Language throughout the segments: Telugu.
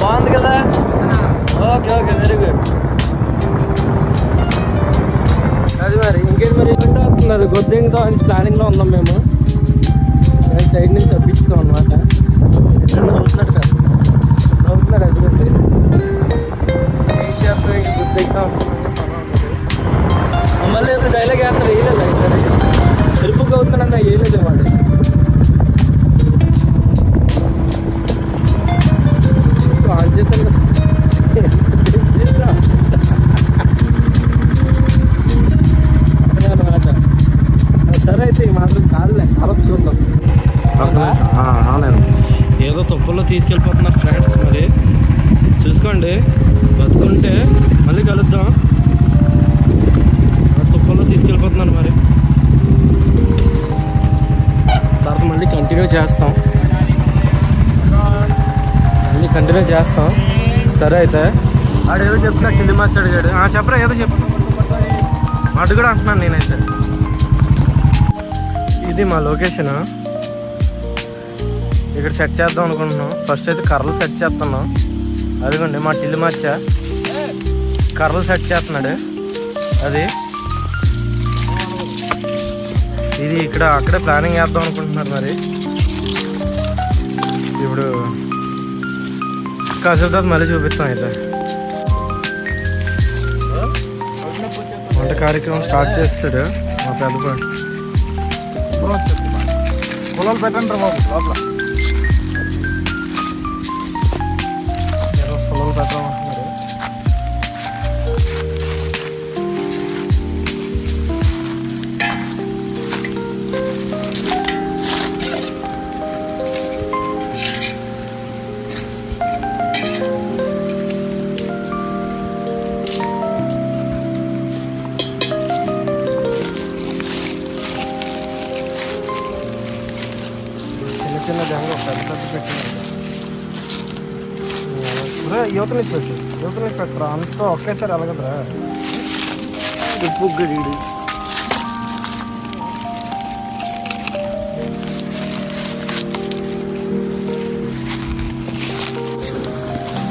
బాగుంది కదా. Okay okay very good. అది మరి ఇంకేంటి మరి ఈవెంట్ అవుతుంది, అది గొద్దెంగుతో అని ప్లానింగ్లో ఉన్నాం మేము. సైడ్ నుంచి తప్పించాం అనమాట. నవ్వుతున్నాడు కదా, నవ్వుతున్నాడు. అది ఏం చేస్తాం, ఇంక గొద్దెంగుతాం మళ్ళీ ఇప్పుడు డైలాగ్ వేస్తారు. వేయలేదు సరే తెలుపుగా అవుతున్నాడన్నా వేయలేదు వాడు. ఆన్ చేశాను అనమాట. సరే అయితే ఈ మాత్రం చాలులే, అలా చూద్దాం. ఏదో తుప్పల్లో తీసుకెళ్ళిపోతున్నారు ఫ్రెండ్స్. మరి చూసుకోండి, బతుకుంటే మళ్ళీ కలుద్దాం. తుప్పల్లో తీసుకెళ్ళిపోతున్నారు మరి. తర్వాత మళ్ళీ కంటిన్యూ చేస్తాం. సరే అయితే ఆడు ఏదో చెప్తున్నా, కింది మార్చి అడిగాడు. చెప్పరా ఏదో చెప్పు, అటు కూడా అంటున్నాను నేనైతే. ఇది మా లొకేషన్. ఇక్కడ సెట్ చేద్దాం అనుకుంటున్నాం. ఫస్ట్ అయితే కర్రలు సెట్ చేస్తున్నాం. అదిగోండి మా టిల్లు మార్చ కర్రలు సెట్ చేస్తున్నాడు. అది ఇది ఇక్కడ అక్కడే ప్లానింగ్ చేద్దాం అనుకుంటున్నారు. మరి ఇప్పుడు కాసేపు తర్వాత మళ్ళీ చూపిస్తాం. అయితే వంట కార్యక్రమం స్టార్ట్ చేస్తాడు మా పెద్ద పొలాలు పెట్టండి రా బాబు. లోపల పొలాలు పెట్టమంటున్నారు. చిన్న జంగ పెద్ద పెద్ద పెట్టిన యువత నుంచి పెట్టరా. అంతా ఒకేసారి అలాగదరా. పుగ్గడి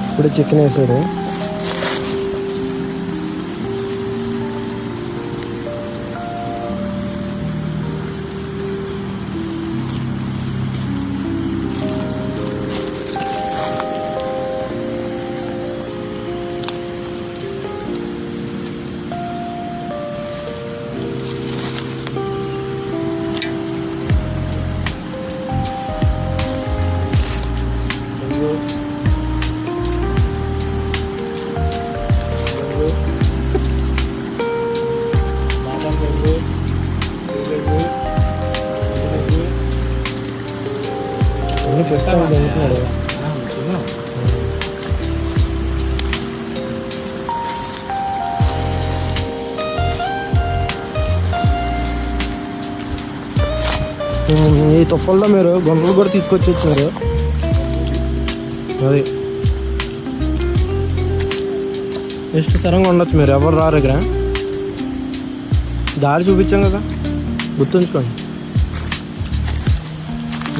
ఇప్పుడు చికెన్ వేసాడు. ఈ తుప్పల్లో మీరు గొంగలు కూడా తీసుకొచ్చి వచ్చినారు. అది ಎಷ್ಟು తరంగా ఉండొచ్చు. మీరు ఎవరు రారు ఇక్కడ. దారి చూపించాం కదా, గుర్తుంచుకోండి.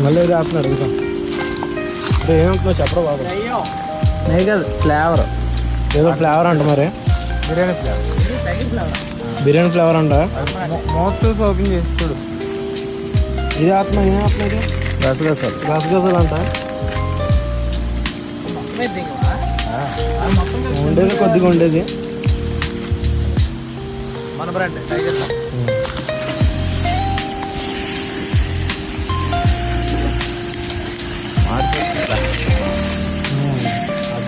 మళ్ళీ రాస్తున్నాడు ఇంకా. అంటే ఏమంటున్నావు చెప్పరా బాబు. నే కాదు ఫ్లేవర్, ఏదో ఫ్లేవర్ అంట. మరి బిర్యానీ ఫ్లేవర్ అంట. మౌత్ ఓపెన్ చేసి చూడు. ఇది ఆత్మ, ఏం ఆత్మ ఇది? రసగసాలు అంట. ఉండేది కొద్దిగా ఉండేది. మన బ్రాండ్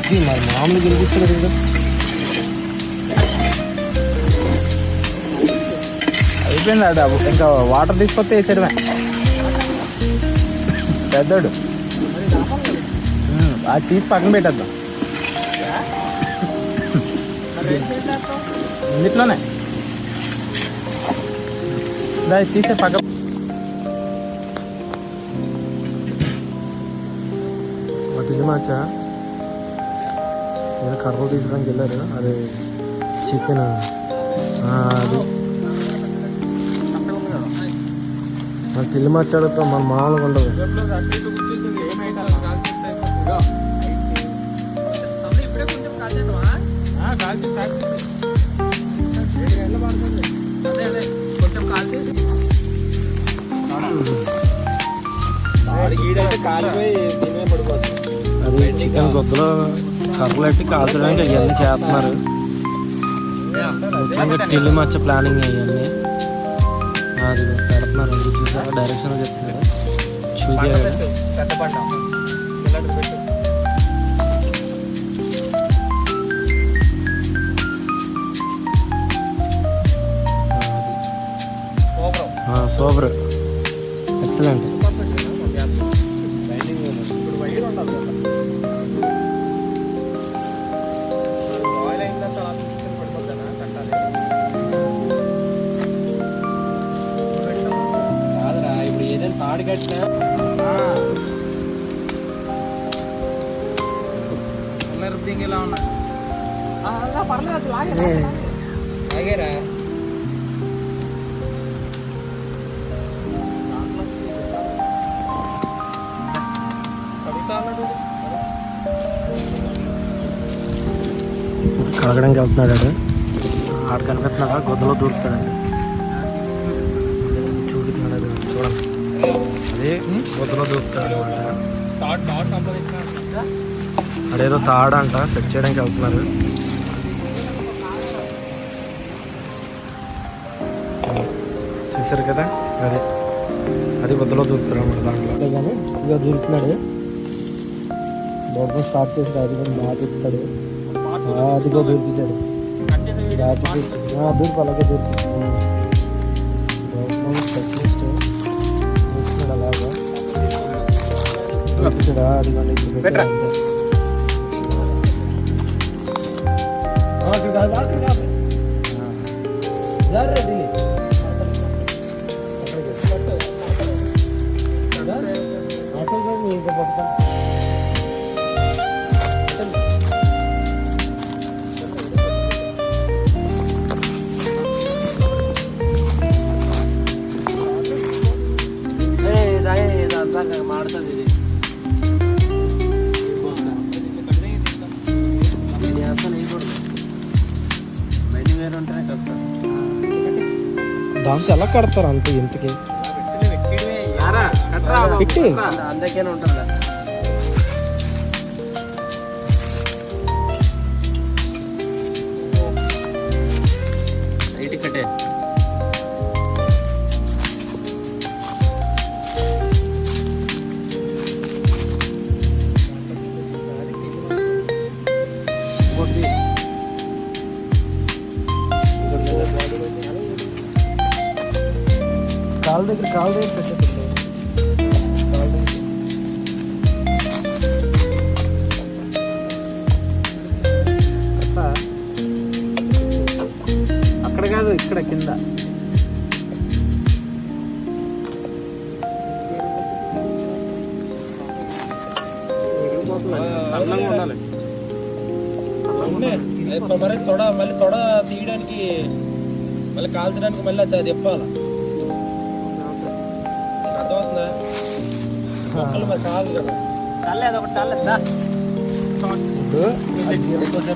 అది మరి మామూలు గెలిపిస్తుంది కదా. అయిపోయింది ఆడ. ఇంకా వాటర్ తీసుకొస్తే వేసాడమే పెద్దోడు. అది తీసి పక్కన పెట్టేద్దాం. ఇందులోనే దాన్ని తీసే పక్క. ఇది మార్చ ఏదో కర్రలు తీసుకోవడానికి వెళ్ళారు. అది చికెన్. అది మన పిల్లి మార్చాడుతో మన మామూలుగా ఉండదు. కొంచెం కాల్చి కాలిపోయి దీని పడిపోతుంది. అది చికెన్ గొప్పలో కర్రలు పెట్టి కాల్చడానికి అవన్నీ చేస్తున్నారు. ముఖ్యంగా టిల్లు మచ్చ ప్లానింగ్ అవన్నీ అది పెడుతున్నారు. ఎందుకు చూసారా డైరెక్షన్ చెప్తున్నారు. Super excellent. ఇప్పుడు ఏదైనా తాడు కట్టినా ఇలా ఉన్నా పర్లేదు ఆగేరా. కడగడానికి వెళ్తున్నాడు. ఆడ కనిపిస్తున్నాడా గొద్దలో దూరుతాడండి. చూడుతున్నాడు చూడండి. అదే గొద్దలో దూరుతాడు అనమాట. అదేదో తాడంట సెట్ చేయడానికి వెళ్తున్నారు. చూసారు కదా అదే అది గొద్దలో దూరుతాడు అనమాట. దాంట్లో కానీ ఇక దూరుతున్నాడు. దూరం స్టార్ట్ చేసి అది కూడా బాగా దూరుతాడు. అదిగో దూరిపించాడు. దూరిపి అలాగే దూరిపించాడు. స్పెషలిస్ట్ దూరుతున్నాడు అలాగా దూరిపించాడు. అదిగోండి ಮಾಡ್ತದೆ. దాంతో ఎలా కడతారు అంత ఇంతకి పెట్టి అందరికైనా ఉంటుందా? రైట్ కట్టే కాలు దగ్గర పెట్టేది. అక్కడ కాదు ఇక్కడ కింద. ఉండాలి తొడ మళ్ళీ తొడ తీయడానికి మళ్ళీ కాల్చడానికి మళ్ళీ అది తిప్పాలి. మరి కాదు కదా చాలేదు ఒకటి చాలేదా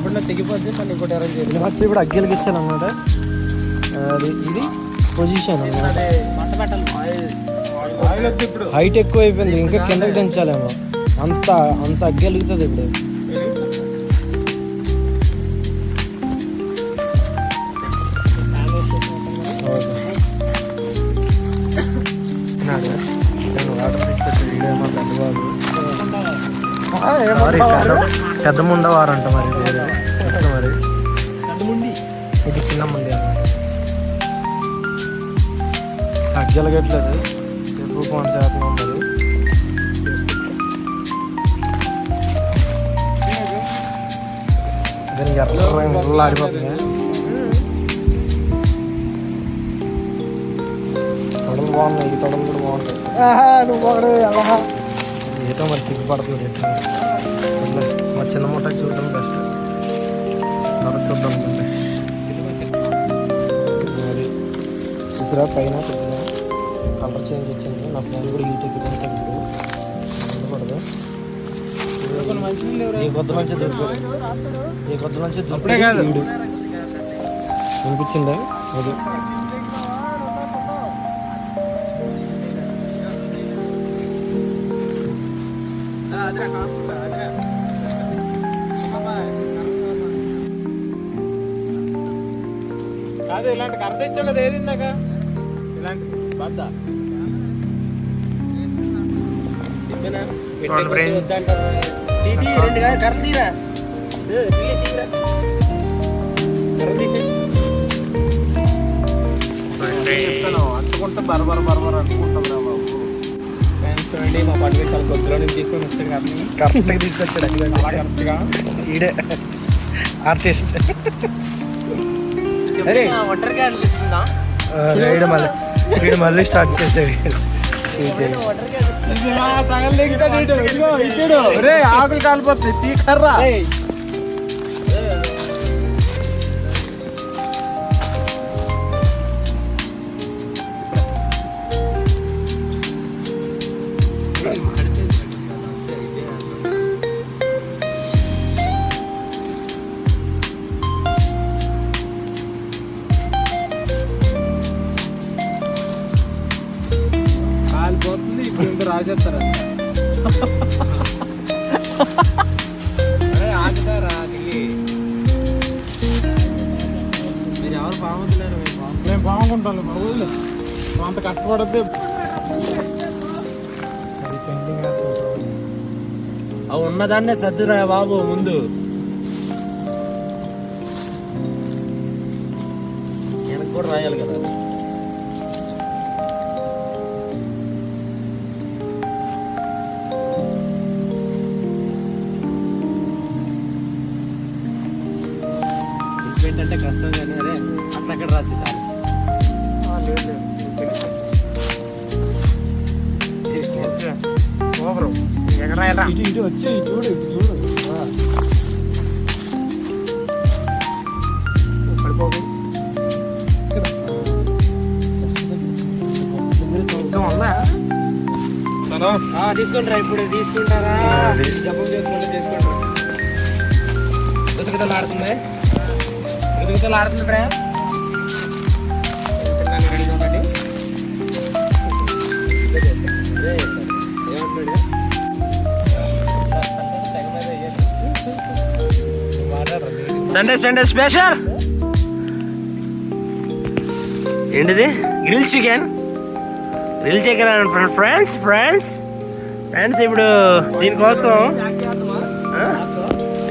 కొంచెం తెగిపోద్ది. మళ్ళీ ఇంకోటి అరేంజ్ చేయాలి. ఫస్ట్ ఇప్పుడు అగ్గెలకి ఇస్తాను అన్నమాట. అది ఇది పొజిషన్ హైట్ ఎక్కువ అయిపోయింది. ఇంకా కిందకి పెంచాలేమో. అంత అగ్గెలుగుతుంది ఇప్పుడు. పెద్ద ముండ వారంట మరి మరి ఇది చిన్న ముండి అన్నమాట. అగ్గెలగట్లేదు ఎక్కువ కొంత శాతం ఉన్నది. దీనికి ఎట్లా ఆడిపోతుంది. తొడలు బాగున్నాయి. ఈ తొడలు కూడా బాగుంటాయి. ఏటో మరి సిగ్గుపడుతుంది. మా చిన్న మూటకి చూడడం బెస్ట్. చూద్దాం చూసారా పైన కొద్దిగా కలర్ చేంజ్ వచ్చింది. నా ఫోన్ కూడా హీట్ ఎక్కుతుంటుంది. ఇప్పుడు ఉండకూడదు. ఈ కొత్త మంచి దొరికాడు, ఈ కొత్త మంచి దొరికే కాదు అనిపించిందా అది. కాదు ఇలాంటి కర్త ఇచ్చా కదా, ఏది ఇందాక ఇలాంటి బద్ద అనుకుంటా బరబర అనుకుంటాం రా బాబు. చూడండి మా పండుగ చాలా కొద్దిలో నుంచి తీసుకొని వస్తాడు కరెక్ట్గా తీసుకొచ్చాడు. అలా కరెక్ట్గా ఈడే ఆర్టిస్ట్. ఒంటరిగా అనిపిస్తుందా? మళ్ళీ స్టార్ట్ చేసేది ఆకులు కాలిపోతుంది తీకర్రా. కాలిపోతుంది ఇప్పుడు ఇంకా రాజేస్తారా? ఆగుతారా మీరు ఎవరు బాగుంటున్నారు? మేము బాగుంటాను ఊళ్ళో అంత కష్టపడద్దు. అవి ఉన్నదాన్నే సర్దురా బాబు ముందు. వెనక్కి కూడా రాయాలి కదా. ఏంటంటే కష్టం కానీ అదే అక్కడక్కడ రాసి చాలు. ఇటు వచ్చి చూడు, ఇటు చూడు. తీసుకుంటారా? ఇప్పుడు తీసుకుంటారా? జపం చేసుకుంటారా? ఉతుకుతలు ఆడుతుంది, ఉతుకుతలు ఆడుతుంది రా. రెడీగా ఉండండి. ఏమంటాడు? సండే స్పెషల్ ఏంటిది? గ్రిల్ చికెన్ ఫ్రెండ్స్ ఇప్పుడు దీనికోసం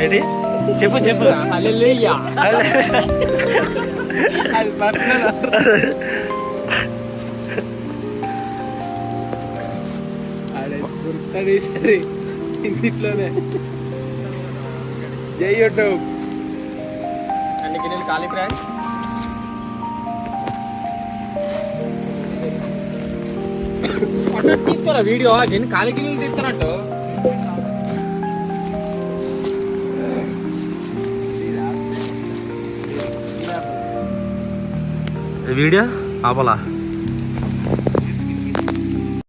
ఏంటి చెప్పు సరే ఇంట్లోనే జై యూట్యూబ్ అన్ని గిన్నెలు ఖాళీ ఫ్రెండ్స్. తీసుకోరా వీడియో, నేను ఖాళీ గిన్నెలు తీస్తానంటూ. వీడియో ఆపలా.